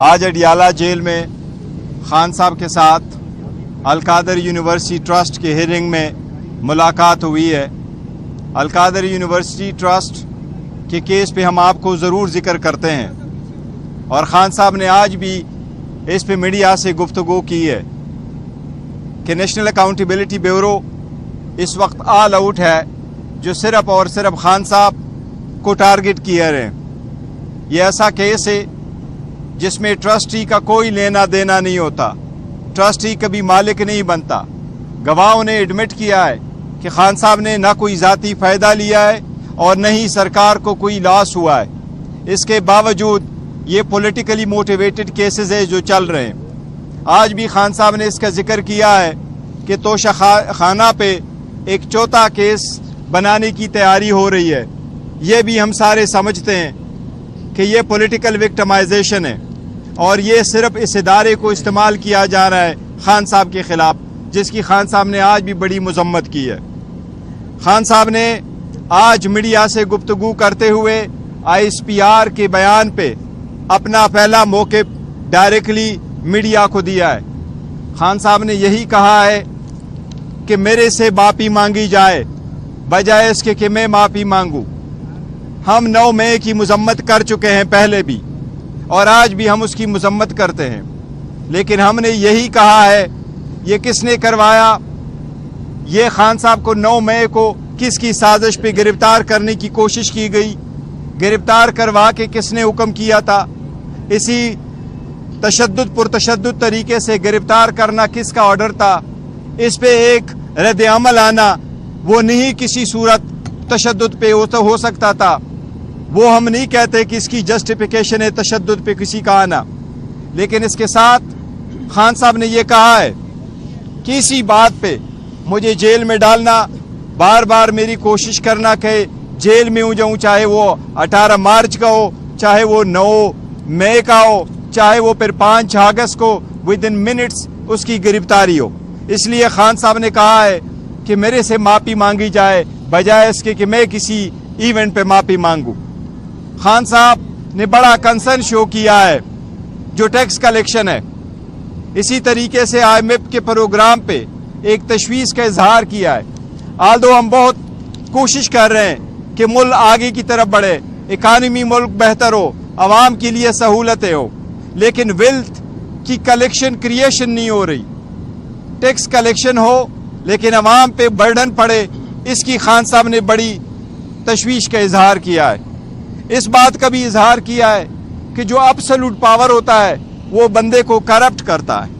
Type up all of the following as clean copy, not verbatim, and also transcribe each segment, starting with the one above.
آج اڈیالہ جیل میں خان صاحب کے ساتھ القادر یونیورسٹی ٹرسٹ کے ہیئرنگ میں ملاقات ہوئی ہے۔ القادر یونیورسٹی ٹرسٹ کے کیس پہ ہم آپ کو ضرور ذکر کرتے ہیں، اور خان صاحب نے آج بھی اس پہ میڈیا سے گفتگو کی ہے کہ نیشنل اکاؤنٹیبلٹی بیورو اس وقت آل آؤٹ ہے، جو صرف اور صرف خان صاحب کو ٹارگٹ کیا رہے ہیں۔ یہ ایسا کیس ہے جس میں ٹرسٹی کا کوئی لینا دینا نہیں ہوتا، ٹرسٹی کبھی مالک نہیں بنتا۔ گواہوں نے ایڈمٹ کیا ہے کہ خان صاحب نے نہ کوئی ذاتی فائدہ لیا ہے اور نہ ہی سرکار کو کوئی لاس ہوا ہے۔ اس کے باوجود یہ پولیٹیکلی موٹیویٹڈ کیسز ہے جو چل رہے ہیں۔ آج بھی خان صاحب نے اس کا ذکر کیا ہے کہ توشہ خانہ پہ ایک چوتھا کیس بنانے کی تیاری ہو رہی ہے۔ یہ بھی ہم سارے سمجھتے ہیں کہ یہ پولیٹیکل وکٹمائزیشن ہے، اور یہ صرف اس ادارے کو استعمال کیا جا رہا ہے خان صاحب کے خلاف، جس کی خان صاحب نے آج بھی بڑی مذمت کی ہے۔ خان صاحب نے آج میڈیا سے گفتگو کرتے ہوئے ISPR کے بیان پہ اپنا پہلا موقف ڈائریکٹلی میڈیا کو دیا ہے۔ خان صاحب نے یہی کہا ہے کہ میرے سے معافی مانگی جائے بجائے اس کے کہ میں معافی مانگوں۔ ہم 9 مئی کی مذمت کر چکے ہیں پہلے بھی، اور آج بھی ہم اس کی مذمت کرتے ہیں، لیکن ہم نے یہی کہا ہے یہ کس نے کروایا، یہ خان صاحب کو 9 مئی کو کس کی سازش پہ گرفتار کرنے کی کوشش کی گئی، گرفتار کروا کے کس نے حکم کیا تھا، اسی پرتشدد طریقے سے گرفتار کرنا کس کا آرڈر تھا، اس پہ ایک رد عمل آنا وہ نہیں کسی صورت تشدد پہ ہو سکتا تھا۔ وہ ہم نہیں کہتے کہ اس کی جسٹیفیکیشن ہے تشدد پہ کسی کا آنا، لیکن اس کے ساتھ خان صاحب نے یہ کہا ہے کہ اسی بات پہ مجھے جیل میں ڈالنا، بار بار میری کوشش کرنا کہ جیل میں ہوں جاؤں، چاہے وہ 18 مارچ کا ہو، چاہے وہ 9 مئی کا ہو، چاہے وہ پھر 5 اگست کو ودن منٹس اس کی گرفتاری ہو۔ اس لیے خان صاحب نے کہا ہے کہ میرے سے معافی مانگی جائے بجائے اس کے کہ میں کسی ایونٹ پہ معافی مانگوں۔ خان صاحب نے بڑا کنسرن شو کیا ہے جو ٹیکس کلیکشن ہے، اسی طریقے سے IMF کے پروگرام پہ ایک تشویش کا اظہار کیا ہے۔ آلدو ہم بہت کوشش کر رہے ہیں کہ ملک آگے کی طرف بڑھے، اکانومی ملک بہتر ہو، عوام کے لیے سہولتیں ہو، لیکن ویلتھ کی کلیکشن کریشن نہیں ہو رہی۔ ٹیکس کلیکشن ہو لیکن عوام پہ برڈن پڑے، اس کی خان صاحب نے بڑی تشویش کا اظہار کیا ہے۔ اس بات کا بھی اظہار کیا ہے کہ جو ابسولوٹ پاور ہوتا ہے وہ بندے کو کرپٹ کرتا ہے۔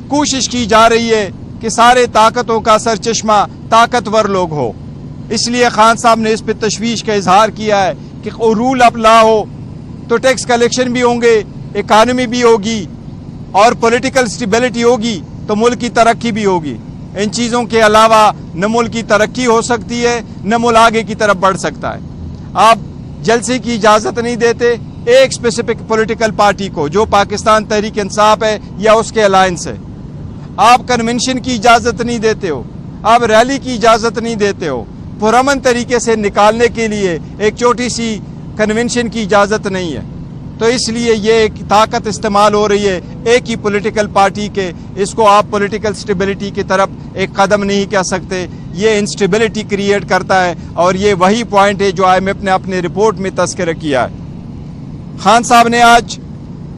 کوشش کی جا رہی ہے کہ سارے طاقتوں کا سرچشمہ طاقتور لوگ ہو، اس لیے خان صاحب نے اس پہ تشویش کا اظہار کیا ہے کہ رول آف لا ہو تو ٹیکس کلیکشن بھی ہوں گے، اکانومی بھی ہوگی، اور پولیٹیکل سٹیبلٹی ہوگی تو ملک کی ترقی بھی ہوگی۔ ان چیزوں کے علاوہ نہ ملک کی ترقی ہو سکتی ہے نہ ملک آگے کی طرف بڑھ سکتا ہے۔ آپ جلسے کی اجازت نہیں دیتے ایک اسپیسیفک پولیٹیکل پارٹی کو جو پاکستان تحریک انصاف ہے یا اس کے الائنس ہے، آپ کنونشن کی اجازت نہیں دیتے ہو، آپ ریلی کی اجازت نہیں دیتے ہو، پرامن طریقے سے نکالنے کے لیے ایک چھوٹی سی کنونشن کی اجازت نہیں ہے۔ تو اس لیے یہ ایک طاقت استعمال ہو رہی ہے ایک ہی پولیٹیکل پارٹی کے، اس کو آپ پولیٹیکل سٹیبلٹی کی طرف ایک قدم نہیں کہہ سکتے، یہ انسٹیبلٹی کریٹ کرتا ہے، اور یہ وہی پوائنٹ ہے جو IMF نے اپنے رپورٹ میں تذکرہ کیا ہے۔ خان صاحب نے آج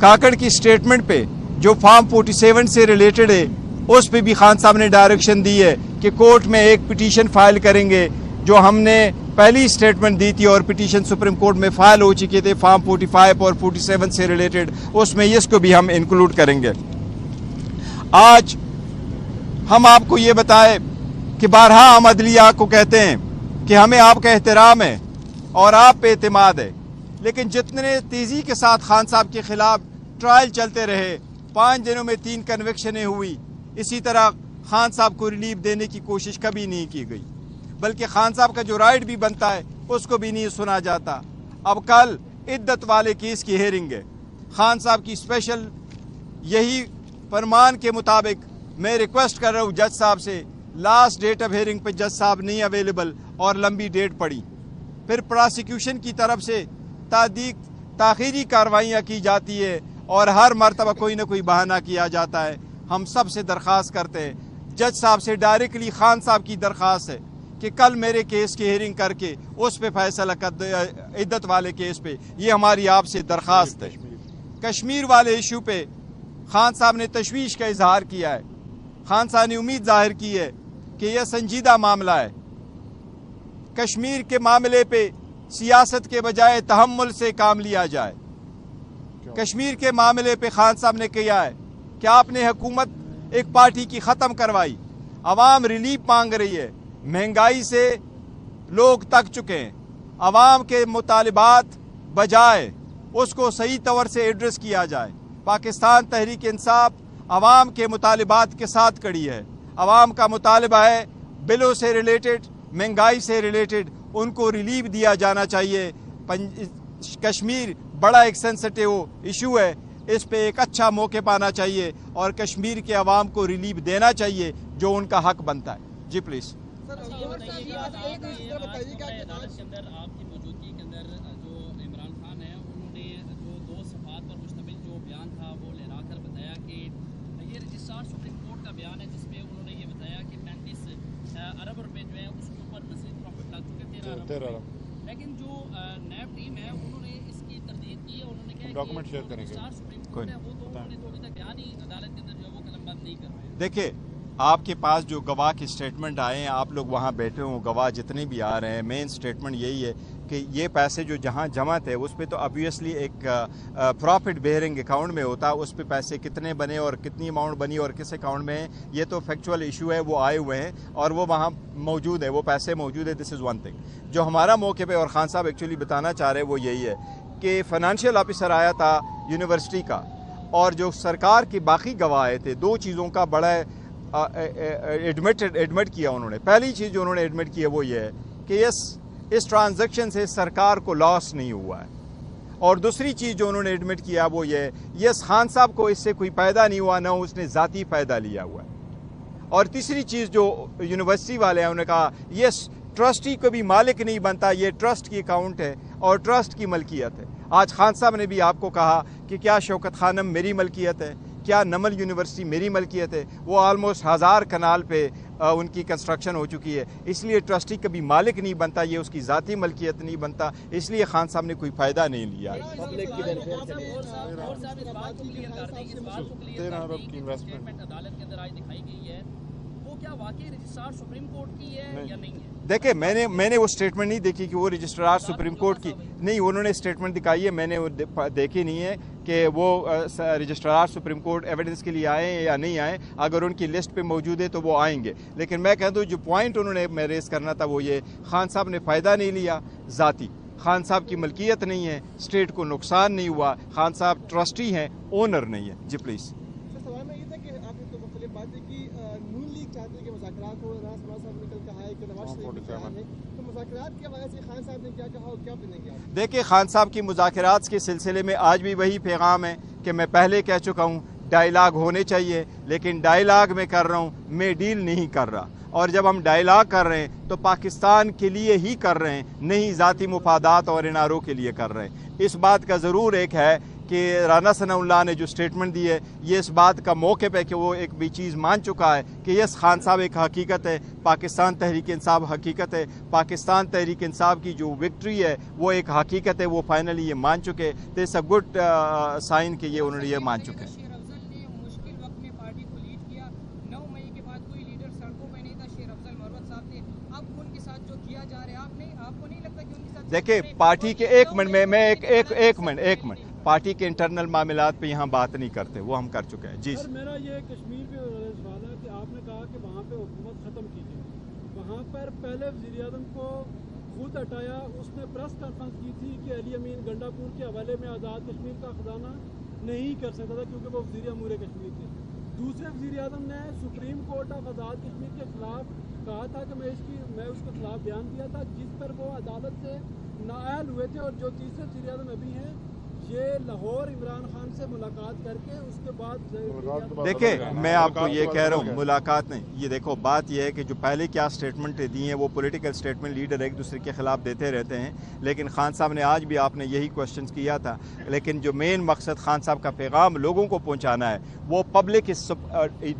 کاکڑ کی سٹیٹمنٹ پہ جو فارم 47 سے ریلیٹڈ ہے اس پہ بھی خان صاحب نے ڈائریکشن دی ہے کہ کورٹ میں ایک پٹیشن فائل کریں گے، جو ہم نے پہلی سٹیٹمنٹ دی تھی اور پٹیشن سپریم کورٹ میں فائل ہو چکے تھے فارم 45 اور 47 سے ریلیٹڈ، اس میں اس کو بھی ہم انکلوڈ کریں گے۔ آج ہم آپ کو یہ بتائے کہ بارہا ہم عدلیہ کو کہتے ہیں کہ ہمیں آپ کا احترام ہے اور آپ پہ اعتماد ہے، لیکن جتنے تیزی کے ساتھ خان صاحب کے خلاف ٹرائل چلتے رہے، 5 دنوں میں 3 کنوکشنیں ہوئی، اسی طرح خان صاحب کو ریلیف دینے کی کوشش کبھی نہیں کی گئی، بلکہ خان صاحب کا جو رائٹ بھی بنتا ہے اس کو بھی نہیں سنا جاتا۔ اب کل عدت والے کیس کی ہیئرنگ ہے، خان صاحب کی اسپیشل یہی فرمان کے مطابق میں ریکویسٹ کر رہا ہوں جج صاحب سے، لاسٹ ڈیٹ آف ہیئرنگ پہ جج صاحب نہیں اویلیبل اور لمبی ڈیٹ پڑی، پھر پراسیکیوشن کی طرف سے تاخیری کاروائیاں کی جاتی ہے اور ہر مرتبہ کوئی نہ کوئی بہانہ کیا جاتا ہے. ہم سب سے درخواست کرتے ہیں, جج صاحب سے ڈائریکٹلی خان صاحب کی درخواست ہے کہ کل میرے کیس کی ہیئرنگ کر کے اس پہ فیصلہ کر, عدت والے کیس پہ. یہ ہماری آپ سے درخواست ہے. کشمیر والے ایشو پہ خان صاحب نے تشویش کا اظہار کیا ہے. خان صاحب نے امید ظاہر کی ہے کہ یہ سنجیدہ معاملہ ہے. کشمیر کے معاملے پہ سیاست کے بجائے تحمل سے کام لیا جائے. کشمیر کے معاملے پہ خان صاحب نے کیا ہے کہ آپ نے حکومت ایک پارٹی کی ختم کروائی. عوام ریلیف مانگ رہی ہے, مہنگائی سے لوگ تک چکے ہیں. عوام کے مطالبات بجائے اس کو صحیح طور سے ایڈریس کیا جائے. پاکستان تحریک انصاف عوام کے مطالبات کے ساتھ کڑی ہے. عوام کا مطالبہ ہے بلوں سے ریلیٹڈ, مہنگائی سے ریلیٹڈ, ان کو ریلیف دیا جانا چاہیے. کشمیر بڑا ایک سینسٹیو ایشو ہے, اس پہ ایک اچھا موقع پانا چاہیے اور کشمیر کے عوام کو ریلیف دینا چاہیے جو ان کا حق بنتا ہے. جی پلیز. لیکن جو نیب ٹیم ہے انہوں نے اس کی تردید کی ہے. انہوں نے کہا ڈاکومنٹ شیئر کریں گے. وہ تو انہوں نے تو ابھی تک بیان ہی عدالت کے اندر جو ہے وہ قلم بند نہیں کر رہے ہیں. دیکھیں, آپ کے پاس جو گواہ کے سٹیٹمنٹ آئے ہیں, آپ لوگ وہاں بیٹھے ہوں, گواہ جتنے بھی آ رہے ہیں, مین سٹیٹمنٹ یہی ہے کہ یہ پیسے جو جہاں جمع تھے اس پہ تو obviously ایک پروفٹ بیئرنگ اکاؤنٹ میں ہوتا, اس پہ پیسے کتنے بنے اور کتنی اماؤنٹ بنی اور کس اکاؤنٹ میں ہیں, یہ تو فیکچول ایشو ہے. وہ آئے ہوئے ہیں اور وہ وہاں موجود ہے, وہ پیسے موجود ہے. دس از ون تھنگ. جو ہمارا موقع پہ اور خان صاحب ایکچولی بتانا چاہ رہے ہیں وہ یہی ہے کہ فائنانشیل آفیسر آیا تھا یونیورسٹی کا, اور جو سرکار کے باقی گواہ آئے تھے, دو چیزوں کا بڑا ایڈمٹ کیا انہوں نے. پہلی چیز جو انہوں نے ایڈمٹ کی ہے وہ یہ ہے کہ اس ٹرانزیکشن سے سرکار کو لاس نہیں ہوا ہے. اور دوسری چیز جو انہوں نے ایڈمٹ کیا وہ یہ ہے, یس خان صاحب کو اس سے کوئی فائدہ نہیں ہوا, نہ اس نے ذاتی فائدہ لیا ہوا ہے. اور تیسری چیز جو یونیورسٹی والے ہیں, انہوں نے کہا یس ٹرسٹی کو بھی مالک نہیں بنتا, یہ ٹرسٹ کی اکاؤنٹ ہے اور ٹرسٹ کی ملکیت ہے. آج خان صاحب نے بھی آپ کو کہا کہ کیا شوکت خانم میری ملکیت ہے, کیا نمل یونیورسٹی میری ملکیت ہے. وہ آلموسٹ 1000 کنال پہ ان کی کنسٹرکشن ہو چکی ہے. اس لیے ٹرسٹی کبھی مالک نہیں بنتا, یہ اس کی ذاتی ملکیت نہیں بنتا. اس لیے خان صاحب نے کوئی فائدہ نہیں لیا. دیکھیں, میں نے وہ سٹیٹمنٹ نہیں دیکھی کہ وہ رجسٹرار سپریم کورٹ کی نہیں, انہوں نے سٹیٹمنٹ دکھائی ہے, میں نے وہ دیکھی نہیں ہے کہ وہ رجسٹرار سپریم کورٹ ایویڈنس کے لیے آئے ہیں یا نہیں آئے. اگر ان کی لسٹ پہ موجود ہے تو وہ آئیں گے. لیکن میں کہتا ہوں جو پوائنٹ انہوں نے ریز کرنا تھا وہ یہ, خان صاحب نے فائدہ نہیں لیا ذاتی, خان صاحب کی ملکیت نہیں ہے, اسٹیٹ کو نقصان نہیں ہوا, خان صاحب ٹرسٹی ہیں, اونر نہیں ہے. جی پلیز. سوال میں یہ تھا کہ آپ نے تو مختلف باتیں کی, نون لیگ چاہتے ہیں کہ مذاکرات ہو, راز صاحب نے کل کہا ہے کہ نواز شریف ہے, تو مذاکرات کے حوالے سے خان صاحب نے کیا کہا اور کیا بنیں گے؟ دیکھیں, خان صاحب کی مذاکرات کے سلسلے میں آج بھی وہی پیغام ہے کہ میں پہلے کہہ چکا ہوں, ڈائیلاگ ہونے چاہیے, لیکن ڈائیلاگ میں کر رہا ہوں, میں ڈیل نہیں کر رہا. اور جب ہم ڈائیلاگ کر رہے ہیں تو پاکستان کے لیے ہی کر رہے ہیں, نہیں ذاتی مفادات اور اناروں کے لیے کر رہے ہیں. اس بات کا ضرور ایک ہے کہ رانا ثناء اللہ نے جو سٹیٹمنٹ دی ہے, یہ اس بات کا موقف ہے کہ وہ ایک بھی چیز مان چکا ہے کہ یس خان صاحب ایک حقیقت ہے, پاکستان تحریک انصاف حقیقت ہے, پاکستان تحریک انصاف کی جو وکٹری ہے وہ ایک حقیقت ہے. وہ فائنلی یہ مان چکے, تو اٹس اے گڈ سائن کہ یہ انہوں نے یہ مان چکے. دیکھیں, پارٹی کے ایک منٹ پارٹی کے انٹرنل معاملات پہ یہاں بات نہیں کرتے, وہ ہم کر چکے ہیں. جی سر, میرا یہ کشمیر پہ سوال ہے کہ آپ نے کہا کہ وہاں پہ حکومت ختم کی گئی, وہاں پر پہلے وزیر اعظم کو خود ہٹایا, اس نے پریس کانفرنس کی تھی کہ علی امین گنڈا پور کے حوالے میں آزاد کشمیر کا خزانہ نہیں کر سکتا تھا کیونکہ وہ وزیر امور کشمیر تھے. دوسرے وزیر اعظم نے supreme court of Azad Kashmir کے خلاف کہا تھا کہ میں اس کے خلاف بیان دیا تھا, جس پر وہ عدالت سے نااہل ہوئے تھے. اور جو تیسرے وزیر اعظم ابھی ہیں یہ لاہور عمران خان سے ملاقات کر کے اس کے بعد دیکھیں میں آپ کو یہ کہہ رہا ہوں ملاقات نہیں, یہ دیکھو بات یہ ہے کہ جو پہلے کیا سٹیٹمنٹ دی ہیں وہ پولیٹیکل سٹیٹمنٹ لیڈر ایک دوسرے کے خلاف دیتے رہتے ہیں, لیکن خان صاحب نے آج بھی آپ نے یہی کوشچنز کیا تھا, لیکن جو مین مقصد خان صاحب کا پیغام لوگوں کو پہنچانا ہے وہ پبلک اس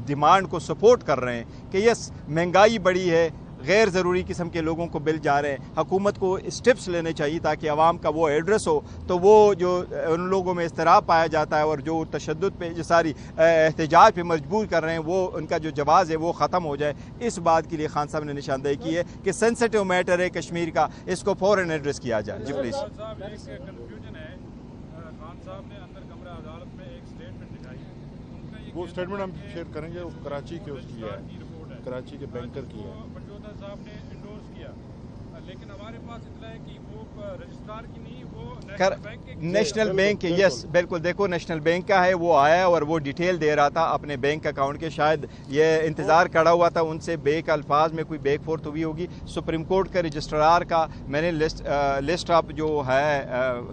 ڈیمانڈ کو سپورٹ کر رہے ہیں کہ یہ مہنگائی بڑی ہے, غیر ضروری قسم کے لوگوں کو بل جا رہے ہیں, حکومت کو اسٹیپس لینے چاہیے تاکہ عوام کا وہ ایڈریس ہو, تو وہ جو ان لوگوں میں اضطراب پایا جاتا ہے اور جو تشدد پہ جو ساری احتجاج پہ مجبور کر رہے ہیں وہ ان کا جو جواز ہے وہ ختم ہو جائے. اس بات کے لیے خان صاحب نے نشاندہی کی ہے کہ سینسٹیو میٹر ہے کشمیر کا, اس کو فوراً ایڈریس کیا جائے. جی پلیز. وہ اسٹیٹمنٹ ہم شیئر کریں گے, وہ کراچی کے اس کی ہے, کراچی کے بینکر کی ہے. بٹوتا صاحب نے انڈورس کیا, لیکن ہمارے پاس اطلاع ہے کہ وہ رجسٹرار کی نہیں, وہ نیشنل بینک کے, یس بالکل, دیکھو نیشنل بینک کا ہے, وہ آیا اور وہ ڈیٹیل دے رہا تھا اپنے بینک اکاؤنٹ کے, شاید یہ انتظار کڑا ہوا تھا ان سے بیک الفاظ میں کوئی بیک فورتھ ہوئی ہوگی. سپریم کورٹ کا رجسٹرار کا میں نے لسٹ آف جو ہے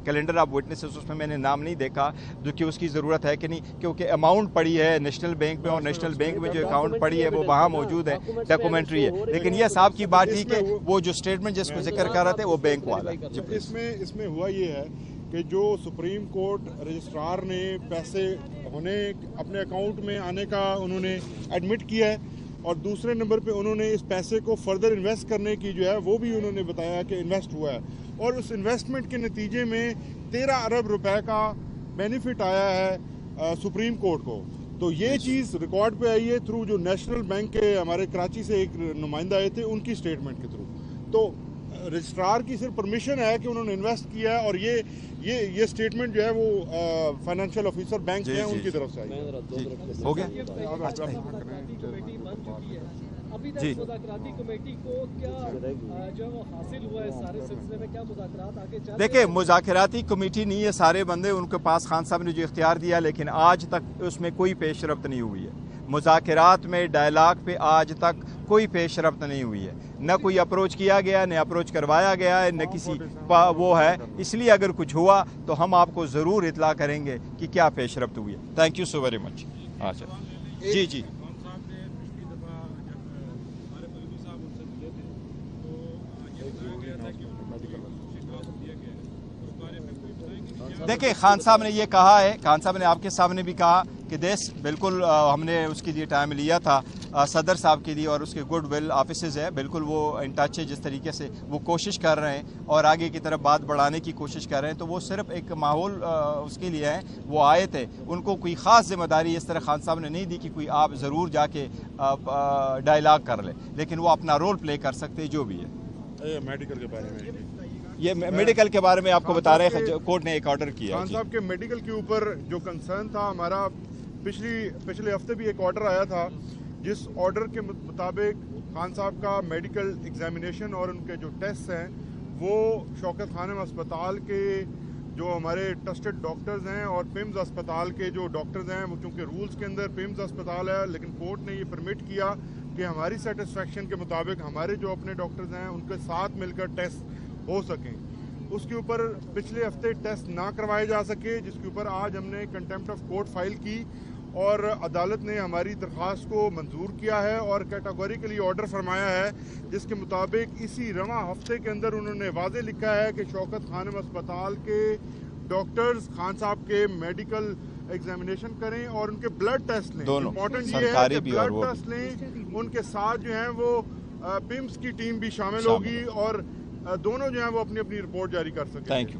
کیلنڈر آف وٹنسز اس میں میں نے نام نہیں دیکھا کہ اس کی ضرورت ہے کہ نہیں, کیونکہ اماؤنٹ پڑی ہے نیشنل بینک میں اور نیشنل بینک میں جو اکاؤنٹ پڑی ہے وہ وہاں موجود ہے, ڈاکومنٹری ہے. لیکن یہ صاحب کی بات تھی کہ وہ جو اسٹیٹمنٹ جس کو ذکر کر رہے تھے وہ بینک والا. اس میں ہوا یہ ہے کہ جو سپریم کورٹ رجسٹرار نے پیسے ہونے اپنے اکاؤنٹ میں آنے کا انہوں نے ایڈمٹ کیا ہے, اور دوسرے نمبر پہ انہوں نے اس پیسے کو فردر انویسٹ کرنے کی جو ہے وہ بھی انہوں نے بتایا کہ انویسٹ ہوا ہے, اور اس انویسٹمنٹ کے نتیجے میں 13 ارب روپے کا بینیفٹ آیا ہے سپریم کورٹ کو. تو یہ چیز ریکارڈ پہ آئی ہے تھرو جو نیشنل بینک کے ہمارے کراچی سے ایک نمائندہ آئے تھے ان کی اسٹیٹمنٹ کے تھرو. تو رجسٹرار کی صرف پرمیشن ہے کہ انہوں نے انویسٹ کیا ہے, اور یہ اسٹیٹمنٹ جو ہے وہ فائنینشیل آفیسر بینک ہیں ان کی طرف سے آئی ہے. ہو گیا ابھی تک مذاکراتی کمیٹی کو کیا جو وہ حاصل ہوا ہے سارے سلسلے میں, کیا مذاکرات آگے چل رہے ہیں؟ دیکھیں مذاکراتی کمیٹی نہیں ہے, سارے بندے ان کے پاس خان صاحب نے جو اختیار دیا, لیکن آج تک اس میں کوئی پیش رفت نہیں ہوئی ہے. مذاکرات میں ڈائلاگ پہ آج تک کوئی پیش رفت نہیں ہوئی ہے, نہ کوئی اپروچ کیا گیا, نہ اپروچ کروایا گیا ہے, نہ کسی وہ ہے. اس لیے اگر کچھ ہوا تو ہم آپ کو ضرور اطلاع کریں گے کہ کیا پیش رفت ہوئی ہے. Thank you so very much. اچھا جی دیکھیں خان صاحب نے یہ کہا ہے, خان صاحب نے آپ کے سامنے بھی کہا کہ دیس بالکل ہم نے اس کے لیے ٹائم لیا تھا صدر صاحب کے لیے, اور اس کے گڈ ول آفیسز ہے, بالکل وہ ان ٹچ ہے, جس طریقے سے وہ کوشش کر رہے ہیں اور آگے کی طرف بات بڑھانے کی کوشش کر رہے ہیں. تو وہ صرف ایک ماحول اس کے لیے ہے, وہ آئے تھے, ان کو کوئی خاص ذمہ داری اس طرح خان صاحب نے نہیں دی کہ کوئی آپ ضرور جا کے ڈائلاگ کر لیں, لیکن وہ اپنا رول پلے کر سکتے جو بھی ہے. میڈیکل کے بارے میں, یہ میڈیکل کے بارے میں آپ کو بتا رہے ہیں, کورٹ نے ایک آرڈر کیا. خان صاحب کے میڈیکل کے اوپر جو کنسرن تھا ہمارا, پچھلے ہفتے بھی ایک آرڈر آیا تھا, جس آرڈر کے مطابق خان صاحب کا میڈیکل ایگزامینیشن اور ان کے جو ٹیسٹ ہیں وہ شوکت خانم اسپتال کے جو ہمارے ٹرسٹڈ ڈاکٹرز ہیں اور پیمز اسپتال کے جو ڈاکٹرز ہیں, وہ چونکہ رولز کے اندر پیمز اسپتال ہے, لیکن کورٹ نے یہ پرمٹ کیا کہ ہماری سیٹسفیکشن کے مطابق ہمارے جو اپنے ڈاکٹرز ہیں ان کے ساتھ مل کر ٹیسٹ ہو سکیں. اس کے اوپر پچھلے ہفتے ٹیسٹ نہ کروائے جا سکے, جس کے اوپر آج ہم نے کنٹیمپٹ آف کورٹ فائل کی, اور عدالت نے ہماری درخواست کو منظور کیا ہے اور کیٹاگوریکلی آرڈر فرمایا ہے, جس کے مطابق اسی رواں ہفتے کے اندر انہوں نے واضح لکھا ہے کہ شوکت خانم اسپتال کے ڈاکٹرز خان صاحب کے میڈیکل ایگزامینیشن کریں اور ان کے بلڈ ٹیسٹ لیں. امپورٹنٹ یہ ہے کہ بلڈ ٹیسٹ لیں, ان کے ساتھ جو ہیں وہ پیمز کی ٹیم بھی شامل ہوگی, اور دونوں جو ہیں وہ اپنی اپنی رپورٹ جاری کر سکیں.